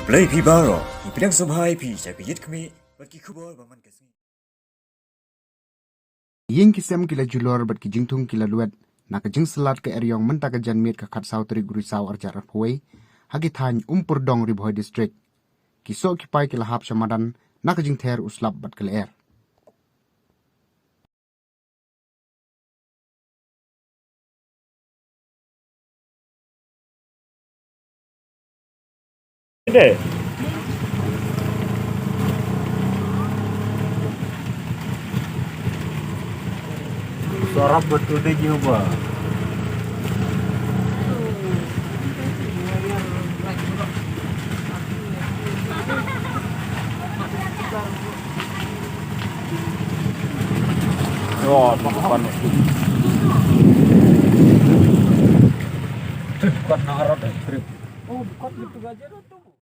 Play Pibaro, Ipidang Subhai Pi, Sakit Kami, but Kikubor, Baman Kasmi. Ïing kisem kila Julor bat ki Jingthung kila Lwet na ka Syllad ka Eriong menta ka janmiet ka khatsau tri guri sau arja Ri-Bhoi hagi Thaiñ dong Ri-Bhoi district kiso kipai kila hap samadan na ka Jingther uslap bat kila er Ide. Sarap betul deh nyoba. Oh, makan. Bukan narot trip. Oh, bukan gitu aja tuh.